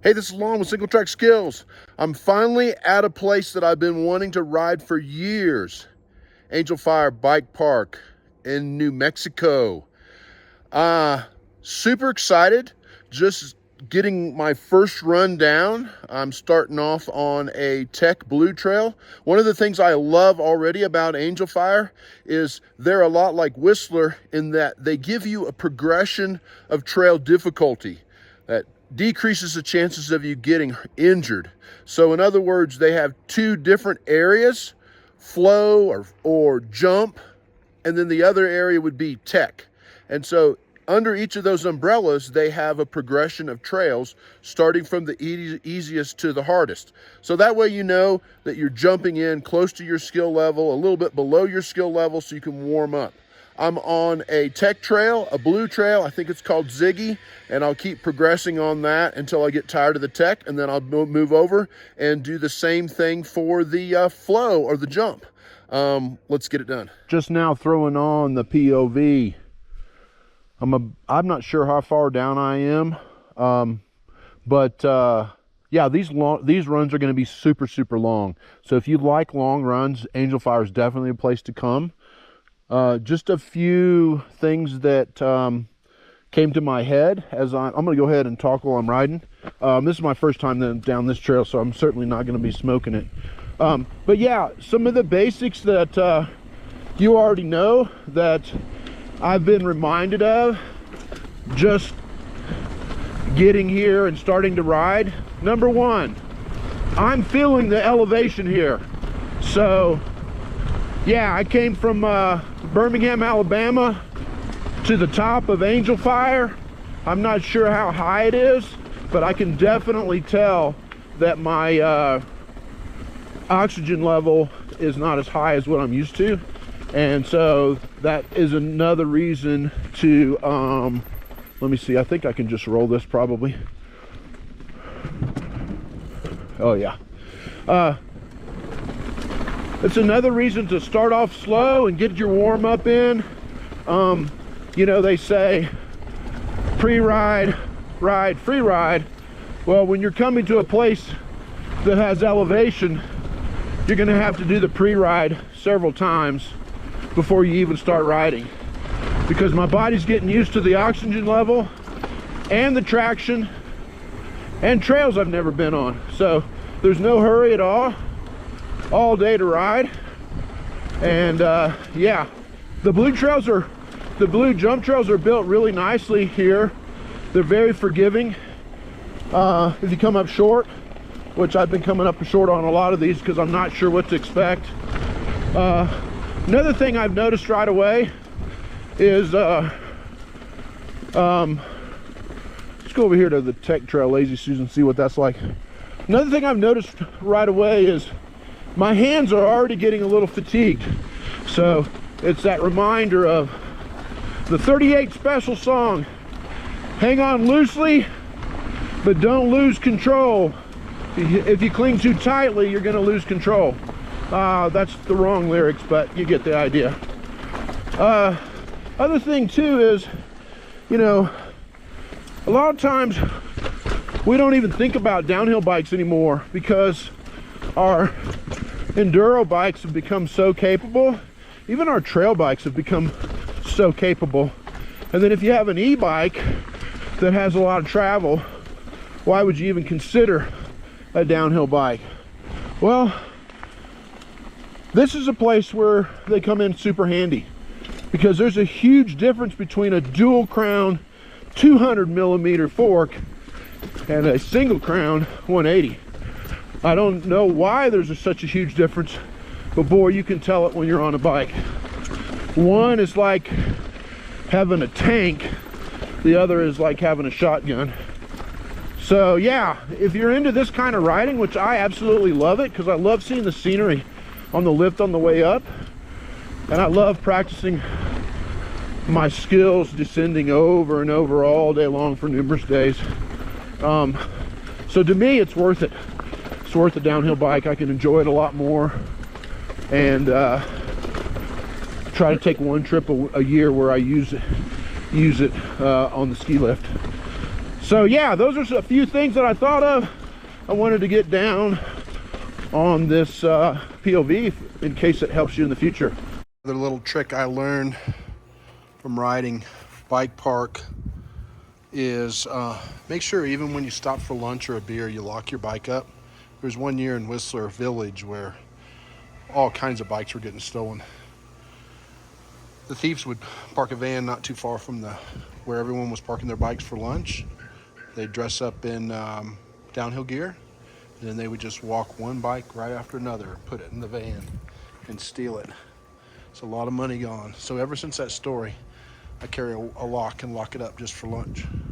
Hey, this is Lon with Single Track Skills. I'm finally at a place that I've been wanting to ride for years. Angel Fire Bike Park in New Mexico. Super excited, just getting my first run down. I'm starting off on a Tech Blue Trail. One of the things I love already about Angel Fire is they're a lot like Whistler in that they give you a progression of trail difficulty that decreases the chances of you getting injured. So in other words, they have two different areas, flow or jump, and then the other area would be tech. And so under each of those umbrellas, they have a progression of trails starting from the easiest to the hardest. So that way you know that you're jumping in close to your skill level, a little bit below your skill level so you can warm up. I'm on a tech trail, a blue trail. I think it's called Ziggy, and I'll keep progressing on that until I get tired of the tech, and then I'll move over and do the same thing for the flow or the jump. Let's get it done. Just now throwing on the POV. I'm not sure how far down I am, but yeah, these runs are going to be super long. So if you like long runs, Angel Fire is definitely a place to come. Just a few things that came to my head as I'm going to go ahead and talk while I'm riding. This is my first time down this trail, so I'm certainly not going to be smoking it. But yeah, some of the basics that you already know that I've been reminded of just getting here and starting to ride. Number one, I'm feeling the elevation here. So yeah, I came from Birmingham, Alabama to the top of Angel Fire. I'm not sure how high it is, but I can definitely tell that my oxygen level is not as high as what I'm used to. And so that is another reason to, let me see, I think I can just roll this probably. Oh yeah. It's another reason to start off slow and get your warm up in. You know, they say pre-ride, ride, free ride. Well, when you're coming to a place that has elevation, you're gonna have to do the pre-ride several times before you even start riding, because my body's getting used to the oxygen level and the traction and trails I've never been on. So there's no hurry at all day to ride. And yeah, the blue jump trails are built really nicely here. They're very forgiving. If you come up short, which I've been coming up short on a lot of these because I'm not sure what to expect. Another thing I've noticed right away is let's go over here to the Tech Trail Lazy Susan, see what that's like. Another thing I've noticed right away is my hands are already getting a little fatigued. So it's that reminder of the 38 Special song, hang on loosely, but don't lose control. If you cling too tightly, you're gonna lose control. That's the wrong lyrics, but you get the idea. Other thing too is, you know, a lot of times we don't even think about downhill bikes anymore because our enduro bikes have become so capable. Even our trail bikes have become so capable. And then if you have an e-bike that has a lot of travel, why would you even consider a downhill bike? Well, this is a place where they come in super handy, because there's a huge difference between a dual crown 200mm fork and a single crown 180. I don't know why there's such a huge difference, but boy, you can tell it when you're on a bike. One is like having a tank, the other is like having a shotgun. So yeah, if you're into this kind of riding, which I absolutely love it, because I love seeing the scenery on the lift on the way up, and I love practicing my skills descending over and over all day long for numerous days. So to me, it's worth it. It's worth a downhill bike. I can enjoy it a lot more, and try to take one trip a year where I use it on the ski lift. So yeah, those are a few things that I thought of. I wanted to get down on this POV in case it helps you in the future. Another little trick I learned from riding Bike Park is make sure even when you stop for lunch or a beer, you lock your bike up. There's one year in Whistler Village where all kinds of bikes were getting stolen. The thieves would park a van not too far from where everyone was parking their bikes for lunch. They'd dress up in downhill gear, and then they would just walk one bike right after another, put it in the van, and steal it. It's a lot of money gone. So ever since that story, I carry a lock and lock it up just for lunch.